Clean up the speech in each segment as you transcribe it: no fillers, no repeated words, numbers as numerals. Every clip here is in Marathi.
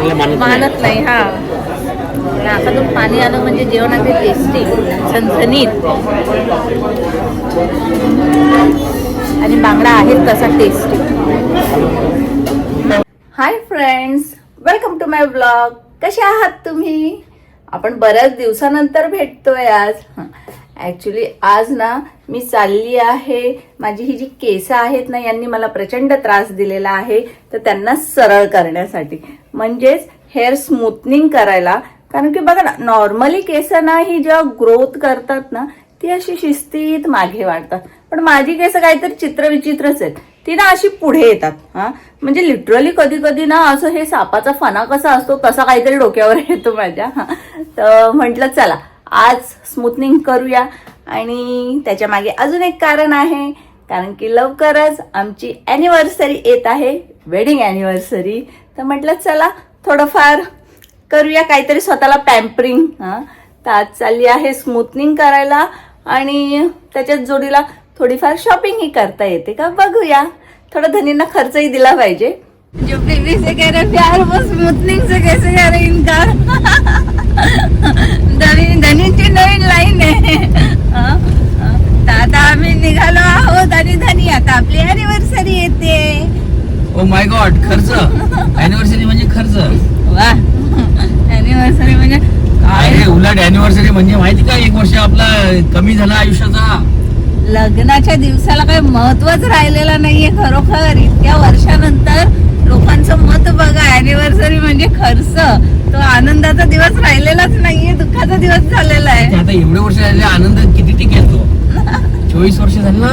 चांगलं मानत नाही. हा, नाकातून पाणी आलं म्हणजे जेवण अगदी टेस्टी, झणझणीत. आणि बांगडा आहे तसा tasty. Hi friends, welcome to my blog. कसे आहात तुम्ही? आपण बऱ्याच दिवसानंतर भेटतोय आज. ऍक्च्युली आज ना मी चालली आहे, माझी ही जी केस आहेत ना यांनी मला प्रचंड त्रास दिलेला आहे, तर त्यांना सरळ करण्यासाठी, म्हणजेच हेअर स्मूथनिंग करायला. कारण की बघा ना, नॉर्मली केस ना ही जेव्हा ग्रोथ करतात ना ती अशी शिस्तीत मागे वाढतात, पण माझी केस काहीतरी चित्रविचित्रच आहेत. ती ना अशी पुढे येतात. हा, म्हणजे लिटरली कधी कधी ना असं हे सापाचा फणा कसा असतो तसा काहीतरी डोक्यावर येतो माझ्या. तर म्हटलं चला आज स्मूथनिंग करूया. आणि त्याच्या मागे अजून एक कारण आहे, कारण की लवकरच आमची अॅनिव्हर्सरी येत आहे, वेडिंग अॅनिव्हर्सरी. तर म्हटलं चला थोडंफार करूया काहीतरी स्वतःला पॅम्परिंग. तर आज चालली आहे स्मूथनिंग करायला आणि त्याच्याच जोडीला थोडीफार शॉपिंगही करता येते का बघूया. थोडा धनींना खर्चही दिला पाहिजे. जो बेबी से कह रहे प्यार वो स्मूथनिंग से कैसे करे इनका. धनीची नवीन लाईन आहे. दादा आम्ही निघालो आहोत आणि धनी आता आपली अॅनिव्हर्सरी येते. ओ माय गॉड, खर्च. अॅनिव्हर्सरी म्हणजे खर्च. वा, अॅनिव्हर्सरी म्हणजे काय? उलट अॅनिव्हर्सरी म्हणजे माहिती का, एक वर्ष आपला कमी झाला आयुष्याचा. लग्नाच्या दिवसाला काही महत्वच राहिलेलं नाहीये खरोखर. इतक्या वर्षानंतर लोकांचं मत बघा, अॅनिव्हर्सरी म्हणजे खर्च. तो आनंदाचा दिवस राहिलेलाच नाहीये, दुःखाचा दिवस झालेला आहे. आता एवढे वर्ष झाले, आनंद किती टिकेल तो? 24 वर्ष झाले ना,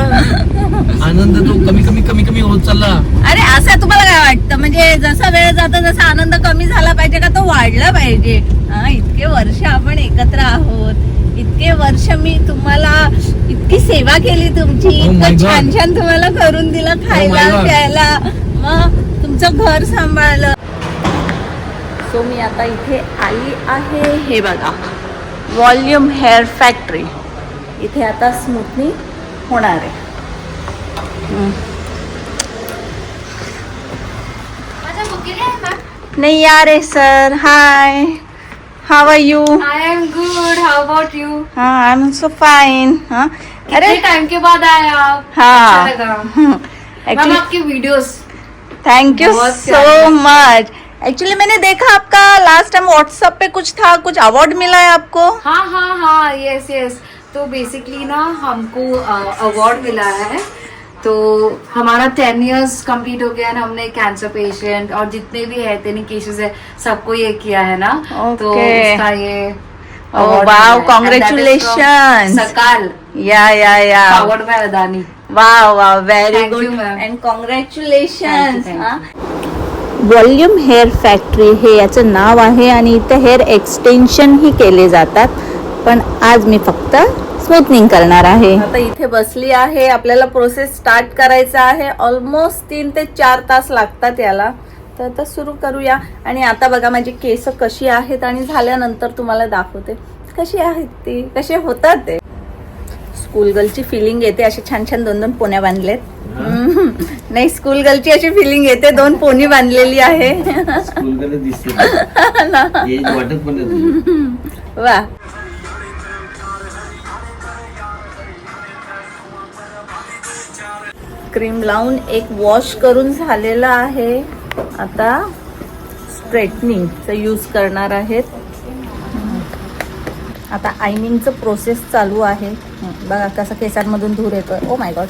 आनंद तो कमी कमी कमी कमी होत चालला. अरे असं तुम्हाला काय वाटतं, म्हणजे जसा वेळ जातो तसा आनंद कमी झाला पाहिजे का तो वाढला पाहिजे? इतके वर्ष आपण एकत्र आहोत, इतके वर्ष मी तुम्हाला इतकी सेवा केली तुमची, इतकं छान छान तुम्हाला करून दिलं खायला प्यायला, मग तुमचं घर सांभाळलं. सो मी आता इथे आली आहे, हे बघा व्हॉल्यूम हेअर फॅक्टरी. इथे आता स्मूथनिंग होणार आहे. नाही यार आहे sir. Hi, how are you? I am good. How about you? हाँ, आई एम सो फाइन. हाँ, कितने टाइम के बाद आए आप? हाँ, अच्छा लगा। मैम एक्चुअली आपकी वीडियोस थैंक यू बहुत सो प्यारी। मच. एक्चुअली मैंने देखा आपका लास्ट टाइम व्हाट्सएप पे कुछ था, कुछ अवार्ड मिला है आपको. हाँ हाँ हाँ, यस यस. तो बेसिकली ना हमको अवार्ड मिला है. तो हमारा 10 years कंप्लीट हो गया ना. हमने कैंसर पेशेंट और जितने भी है इतने केसेस है सबको ये किया है ना. तो Okay. उसका ये Oh wow, congratulations. सकाल या powered by Adani. Wow wow, very Thank good you, ma'am. And congratulations. Thank you. Volume hair factory हे याचं नाव आहे आणि इथे हेअर एक्सटेन्शन ही केले जातात, पण आज मी फक्त स्मूथनिंग करणार आहे. आता इथे बसली आहे, आपल्याला प्रोसेस स्टार्ट करायचा आहे. ऑलमोस्ट 3 ते 4 तास लागतात याला. तर आता सुरू करूया. आणि आता बघा माझी केस कशी आहेत आणि झाल्यानंतर तुम्हाला दाखवते कशी आहेत ती, कसे होतात ते. स्कूल गर्लची फिलिंग येते. अशी छान छान 2-2 पोण्या बांधलेत. नाही, स्कूल गर्लची अशी फिलिंग येते, 2 पोनी बांधलेली आहे. वा, क्रीम लावून एक वॉश करून झालेला आहे. आता स्ट्रेटनिंगचा यूज करणार आहेत. आता आयनिंगचं प्रोसेस चालू आहे. बघा कसा केसांमधून धूर येतोय. Oh my God.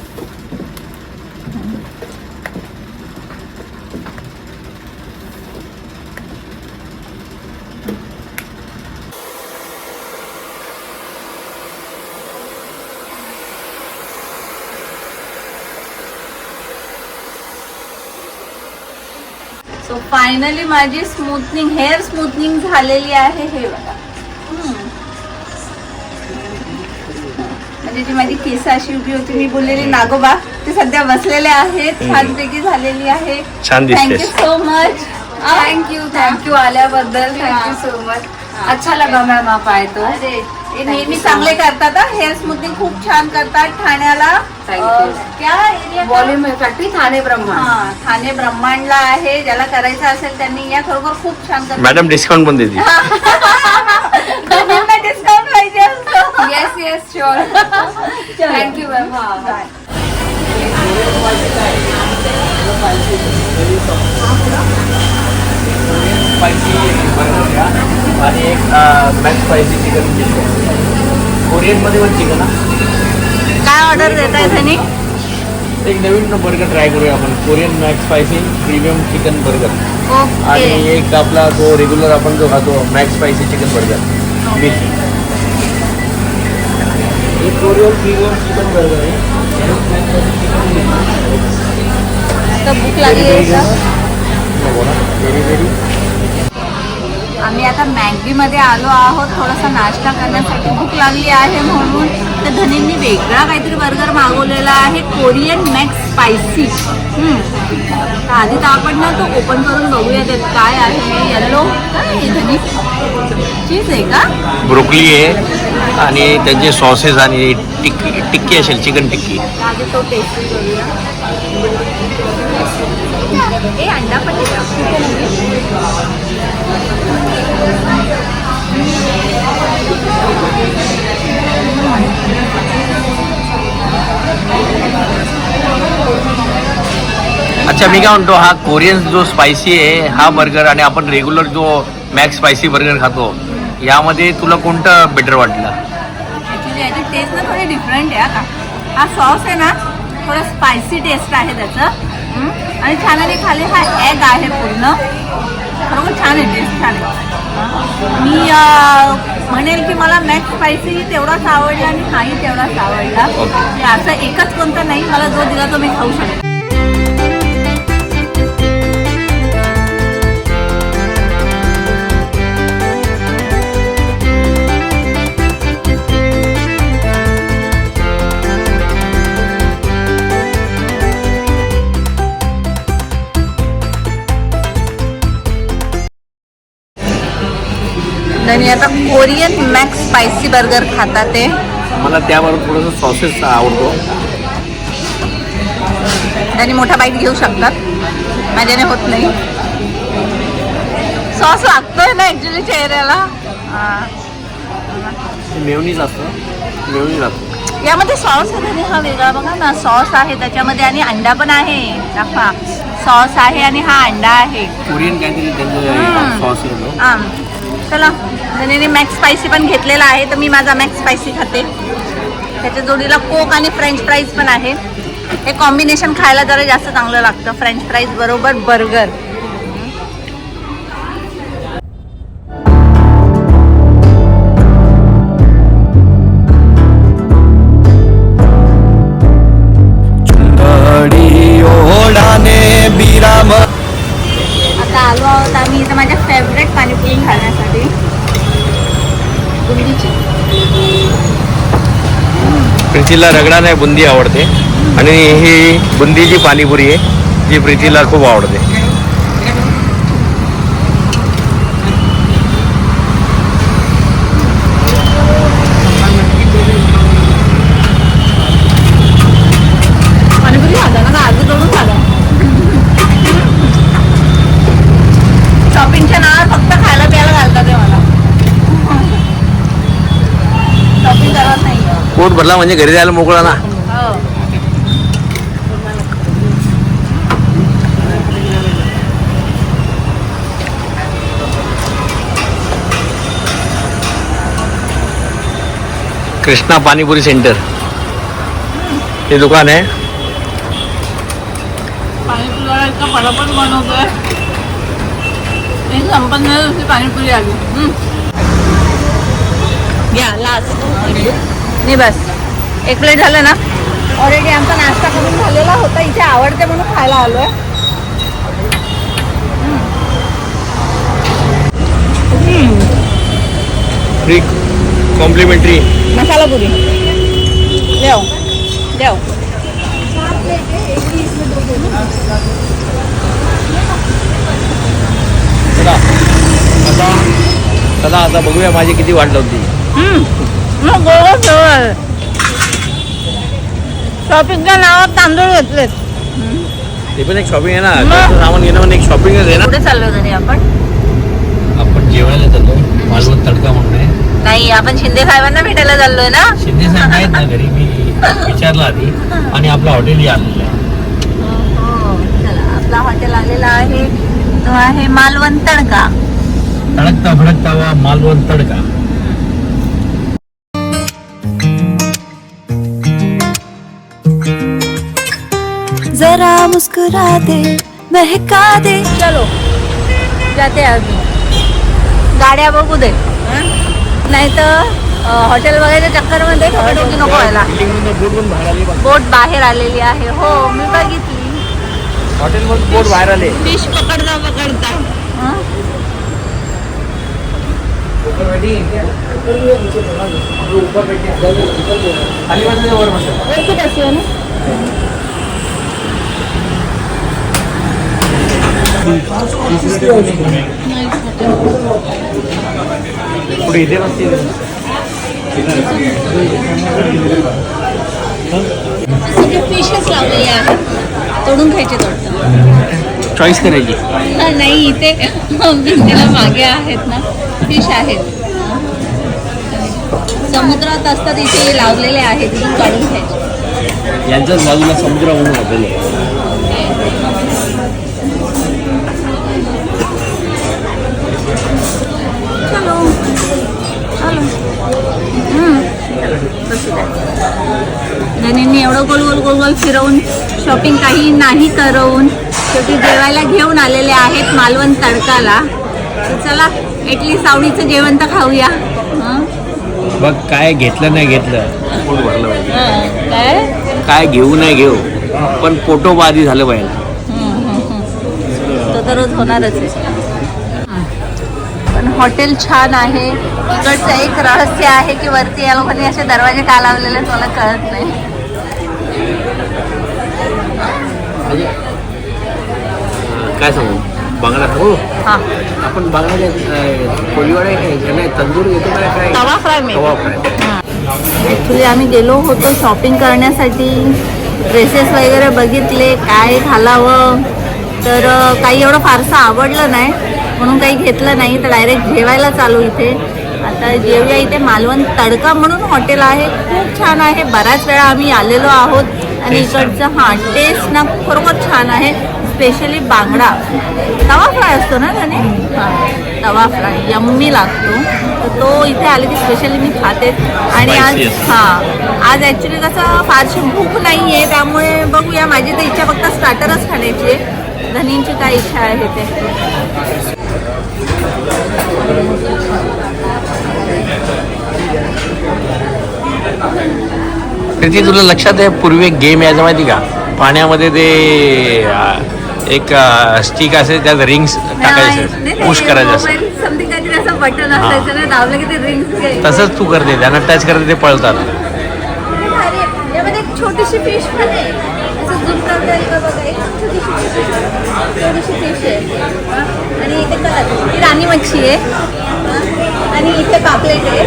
So finally माझी स्मूथनिंग, हेअर स्मूथनिंग झालेली आहे. हे बघा, म्हणजे जी माझी केस अशी उभी होती, मी बोललेली नागोबा, ते सध्या बसलेले आहेत. छानपैकी झालेली आहे. छान दिसते. Thank you so much. थँक्यू आल्याबद्दल. Thank you so much. अच्छा लगा मैम आप आए तो. अरे हे नेहमी चांगले करतात हेअर स्मूथनिंग खूप छान करतात ठाण्याला. Thank you. क्या एरिया वॉल्यूम फॅक्टरी ठाणे ब्रह्मा. ठाणे ब्रह्मांडला आहे. ज्याला करायचं असेल त्यांनी या. खरोखर खूप छान करतात. मॅडम डिस्काउंट पण देते. डिस्काउंट पाहिजे असतो. Yes yes sure. Thank you ma'am. हा आणि एक मॅक्स स्पायसी चिकन कोरियन मध्ये पण चिकन. काय ऑर्डर देताय त्यांनी? एक नवीन बर्गर ट्राय करूया आपण. Korean max spicy premium chicken burger. आणि ओके. एक आपला तो रेग्युलर आपण जो खातो max spicy chicken burger with एक कोरियन प्रीमियम चिकन बर्गर आहे. तर भूक लागली आहे का? Very very. आम्ही आता मॅगडीमध्ये आलो आहोत थोडासा नाश्ता करण्यासाठी. भूक लागली आहे म्हणून. तर धनींनी वेगळा काहीतरी बर्गर मागवलेला आहे कोरियन मॅक्स स्पायसी. तर आधी तर आपण ना तो ओपन करून बघूया त्यात काय आहे. येल्लो काय धनी चीज आहे का? ब्रोकली आहे आणि त्यांचे सॉसेस आणि टिक्की असेल चिकन टिक्की. तर आधी तो टेस्ट करूया. ए अंडा पण आहे का? अच्छा मी काय म्हणतो हा कोरियन जो स्पायसी आहे हा बर्गर आणि आपण रेग्युलर जो मॅक्स स्पायसी बर्गर खातो यामध्ये तुला कोणतं बेटर वाटलं? ॲक्च्युली याची टेस्ट ना थोडी डिफरंट आहे. आता हा सॉस आहे ना थोडं स्पायसी टेस्ट आहे त्याचं. आणि छान आणि खाली हा एग आहे पूर्ण. बरोबर छान आहे टेस्ट छान आहे. मी म्हणेल की मला मॅक्स स्पायसी तेवढाच आवडला आणि हाही तेवढाच आवडला. म्हणजे असं एकच कोणतं नाही. मला जो दिला तो मी खाऊ शकते. आणि आता कोरियन मॅक्स स्पायसी बर्गर खातात ते. मला त्याबरोबर थोडंसं सॉसेस आवडतो. त्यांनी मोठा बाईट घेऊ शकतात. माझ्याने होत नाही. सॉस लागतोय ना ॲक्च्युली चेहऱ्याला. मेयोनीज असतं. मेयोनीज असतं यामध्ये सॉस आहे आणि हा वेगळा बघा ना सॉस आहे त्याच्यामध्ये आणि अंडा पण आहे. दाखवा सॉस आहे आणि हा अंडा आहे. कोरियन काहीतरी त्यांचं सॉस येतो. हां चला त्याने मॅक्स स्पायसी पण घेतलेला आहे. तर मी माझा मॅक्स स्पायसी खाते. त्याच्या जोडीला कोक आणि फ्रेंच फ्राईज पण आहे. हे कॉम्बिनेशन खायला जरा जास्त चांगलं लागतं. फ्रेंच फ्राईज बरोबर बर्गर. आता आलो आहोत आम्ही इथं माझ्या फेवरेट पाणीपुरी खाण्यासाठी. बुंदीची. प्रीतीला रगडा नाही बुंदी आवडते आणि ही बुंदीची पाणीपुरी आहे जी प्रीतीला खूप आवडते. पाणीपुरी खाता ना आधी करून खाता. शॉपिंगच्या नावावर फक्त खायला प्यायला घालतात ते मला. शॉपिंग करत नाही. पोट भरला म्हणजे घरी जायला मोकळा ना. हो. कृष्णा पाणीपुरी सेंटर हे दुकान आहे. पाणीपुरीवाला इतका पटापट बनवतोय. संपत नाही दुसरी पाणीपुरी आली. घ्या लास्ट नाही बस. एक प्लेट झालं ना. ऑलरेडी आमचा नाश्ता करून झालेला होता. इथे आवडते म्हणून खायला आलोय. फ्री कॉम्प्लिमेंटरी मसाला पुरी देव देव. चला आता चला आता बघूया माझी किती वाट लावती. शॉपिंगच्या नावात तांदूळ घेतलेत. ते पण एक शॉपिंग आहे ना, घरचं सामान घेणं पण एक शॉपिंगच आहे ना. कुठे चाललो घरी आपण जेवायला चाललो, मालवण तडका म्हणून आहे. नाही, आपण शिंदे साहेबांना भेटायला चाललोय ना. शिंदे साहेब आहेत ना घरी, मी विचारलं आधी. आणि आपलं हॉटेलही आलेलं आहे. चला, आपला हॉटेल आलेला आहे, तो आहे मालवण तडका. तडकता भडकता वा मालवण तडका. जरा मुस्कुरा दे, महका दे. चलो जाते अजून, गाड्या बघू दे, नाही तर हॉटेल वगैरे चक्कर मध्ये ठोकी नको व्हायला. बोट बाहेर आलेली आहे. हो, मी बघितली. हॉटेल मधून बोट बाहेर आले. फिश पकडता पकडता. पुढे इथे बसते. फिशच लावलेली आहे, तोडून खायचे. चॉईस करायची नाही, इथे भिंतीला मागे आहेत ना फिश आहेत. समुद्रात असतात, इथे लावलेले आहेत, तिथून काढून खायचे. यांच्याच बाजूला समुद्र म्हणून हॉटेल आहे. धनींनी एवढं गोल गोल गोल गोल फिरवून शॉपिंग काही नाही करून शेवटी जेवायला घेऊन आलेले आहेत मालवण तडकाला. तर चला, ॲटलीस्ट आवडीचं जेवण तर खाऊया. बघ, काय घेतलं नाही घेतलं, पोट भरलं पाहिजे. काय काय घेऊ नाही घेऊ, पण पोटोबाधी झालं पाहिजे. तो तर रोज होणारच आहे. पण हॉटेल छान आहे. इकडचं एक रहस्य आहे की वरती या लोकांनी असे दरवाजे का लावलेले मला कळत नाही. काय सांगू, बांगडा सांगू. हा, आपण बांगडा कोळीवाडा तंदूर घेतो काय, तवा फ्राय मी. तवा फ्राय. ॲक्च्युली आम्ही गेलो होतो शॉपिंग करण्यासाठी, ड्रेसेस वगैरे बघितले, काय घालावं, तर काही एवढं फारसं आवडलं नाही म्हणून काही घेतलं नाही. तर डायरेक्ट जेवायला चालू इथे. आता जेवूया. इथे मालवण तडका म्हणून हॉटेल आहे, खूप छान आहे. बऱ्याच वेळा आम्ही आलेलो आहोत आणि इकडचं टेस्ट ना खरोखर छान आहे. स्पेशली बांगडा तवा फ्राय असतो ना त्याने, तवा फ्राय यम्मी लागतो. तर तो इथे आले की स्पेशली मी खाते. आणि आज ॲक्च्युली कसं फारशी भूक नाही आहे, त्यामुळे बघूया. माझी तर इच्छा फक्त स्टार्टरच खाण्याची आहे. धनींची काय इच्छा आहे ते. प्रीती, तुला लक्षात आहे पूर्वी एक गेम यायचा माहिती का, पाण्यामध्ये ते एक स्टिक असे, त्यात रिंग्स टाकायचे, पुश करायचं असं. समथिंग काहीतरी असं बटन असायचं ना, दाबलं की ते रिंग्स. तसंच तू करते, त्यांना टच करते, ते पळतात. यामध्ये एक छोटीशी फिश पण आहे, असं झूम करता येईल बघा. एक छोटीशी फिश आहे. आणि इथे कलर, ही राणी मच्छी आहे. आणि इथे पापलेट आहे.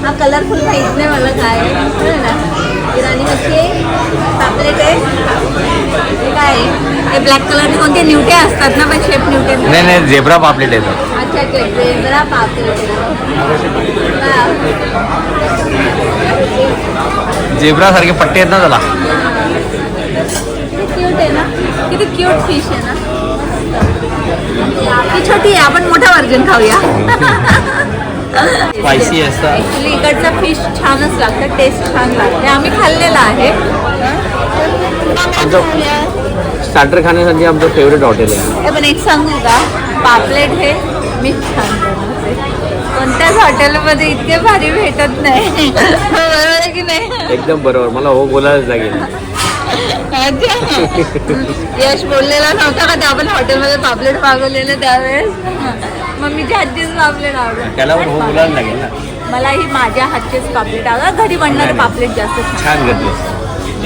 हा कलरफुल माहीत नाही मला काय आहे ना. ही राणी मच्छी आहे, पापलेट आहे. हे काय आहे, हे ब्लॅक कलरचे कोणते न्यूटे असतात ना, पण शेप न्यूटे नाही, झेब्रा पापलेट येतं. अच्छा, झेब्रा पापलेट. झेब्रा सारखे पट्टे आहेत ना त्याला. क्यूट आहे ना, किती क्यूट फिश आहे ना. ती छोटी आहे, आपण मोठा व्हर्जन खाऊया. स्पायसी असतात. ऍक्च्युली इकडचं फिश छानच लागतं, टेस्ट छान लागते. आम्ही खाल्लेलं आहे. स्टार्टर खाण्यासाठी आमचं फेवरेट हॉटेल आहे. पण एक सांगू का, पापलेट हे मी छान बनवते. कोणत्याच हॉटेलमध्ये इतके भारी भेटत नाही. बरोबर आहे की नाही? एकदम बरोबर, मला हो बोलायलाच लागेल. यश बोललेला नव्हता का ते आपण हॉटेलमध्ये पापलेट मागवलेलं त्यावेळेस. मम्मीच्या हातचीच पापलेट आवडत. त्याला पण हो बोलायला लागेल ना. मला ही माझ्या हातचेच पापलेट आवडत. घरी बनणारे पापलेट जास्त छान करते.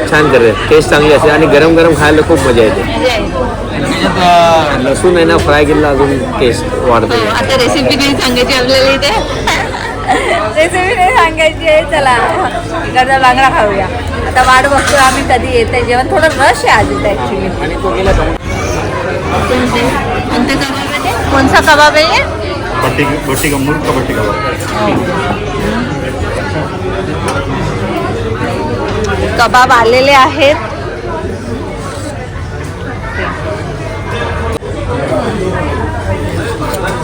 छान करते, टेस्ट चांगली असते आणि गरम गरम खायला खूप मजा येते. त्याच्यात लसूण आहे ना फ्राय केलेला अजून टेस्ट वाढते. आता रेसिपी नाही सांगायची आपल्याला इथे, रेसिपी नाही सांगायची आहे. चला इकडचा बांगडा खाऊया. आता वाट बघतो आम्ही कधी येते जेवण. थोडं रश आहे आज इथे ॲक्च्युली. आणि तो गेला कोणते कबाब आहे ते? कोणता कबाब आहे? बट्टी का मूर्ख बट्टी कबाब आलेले आहेत.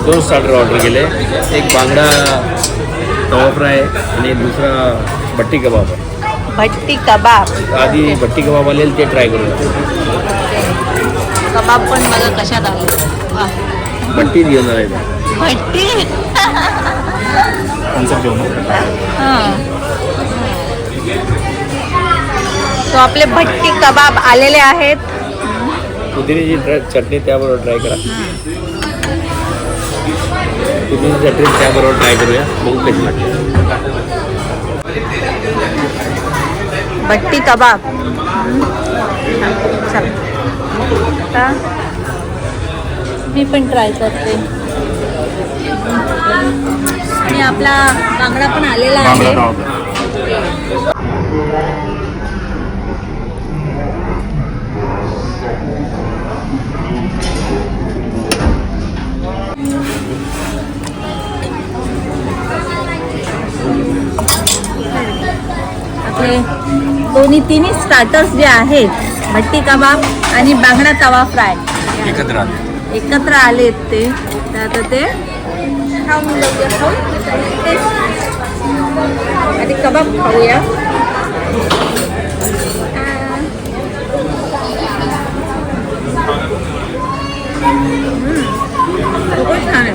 दोन स्टार्टर ऑर्डर केले, एक बांगडा तवा फ्राय आणि दुसरा भट्टी कबाब आहे. भट्टी कबाब. आधी भट्टी कबाब आलेले ते ट्राय करूया. कबाब पण बघा कशात आले. भट्टी घेऊन आहे भट्टी. तो आपले भट्टी कबाब आलेले आहेत. पुदिन्याची चटणी त्याबरोबर ट्राय करा. पुदिन्याची चटणी त्याबरोबर ट्राय करूया, बघू कशी लागते. भट्टी कबाब. चला मी पण ट्राय करते. आणि आपला बांगडा पण आलेला आहे. आपले तिन्ही स्टार्टर्स जे आहेत, भट्टी कबाब आणि बांगडा तवा फ्राय एकत्र आलेत ते. तर आता ते खाऊन बघूया. आधी कबाब खाऊया. खूपच छान आहे.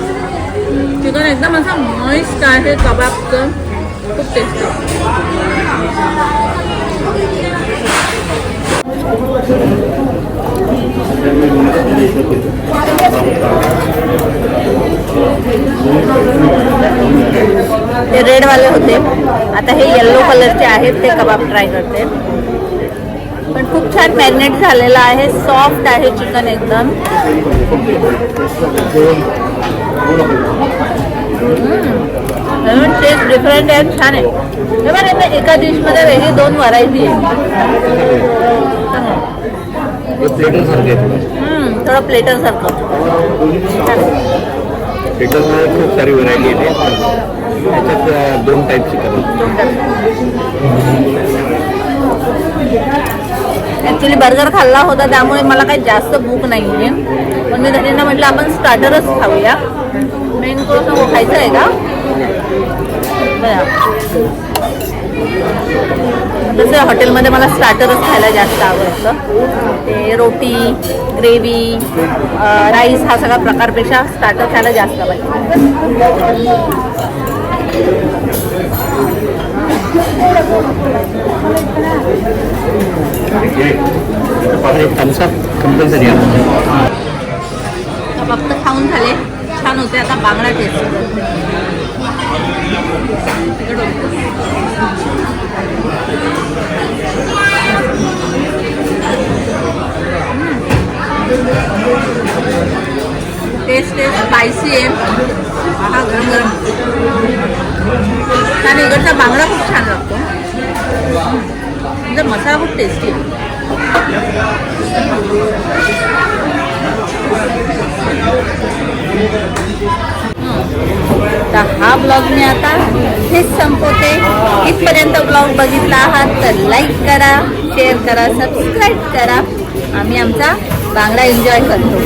चिकन एकदम असं मस्त आहे. कबाबचं खूप टेस्ट आहे. ते रेडवाले होते, आता हे येल्लो कलरचे आहेत. ते कबाब ट्राय करते. पण खूप छान मॅरिनेट झालेला आहे. सॉफ्ट आहे चिकन एकदम. टेस्ट डिफरंट आहे, छान आहे. हे बरं एका डिशमध्ये वेगळी 2 व्हरायटी आहे. थोडं प्लेटर सारखं. प्लेटरमध्ये खूप सारी व्हरायटी येते. त्याच्यात 2 टाईपची करा. ॲक्च्युली बर्गर खाल्ला होता त्यामुळे मला काही जास्त भूक नाही आहे. पण मी त्यांना म्हटलं आपण स्टार्टरच खाऊया. मेन कोर्स नको खायचं आहे का? तसं हॉटेलमध्ये मला स्टार्टरच खायला जास्त आवडतं. ते रोटी, ग्रेव्ही, राईस हा सगळा प्रकारपेक्षा स्टार्टर खायला जास्त पाहिजे. कंपल्सरी फक्त खाऊन झाले, छान होते. आता बांगडा टेस्ट. टेस्ट स्पायसी आहे. हा गरम गरम छान. इकडचा बांगडा खूप छान लागतो. म्हणजे मसाला खूप टेस्टी आहे. तर हा ब्लॉग मी आता हेच संपवते. इथपर्यंत ब्लॉग बघितला आहात तर लाईक करा, शेअर करा, सबस्क्राईब करा. आम्ही आमचा बांगडा एन्जॉय करतो.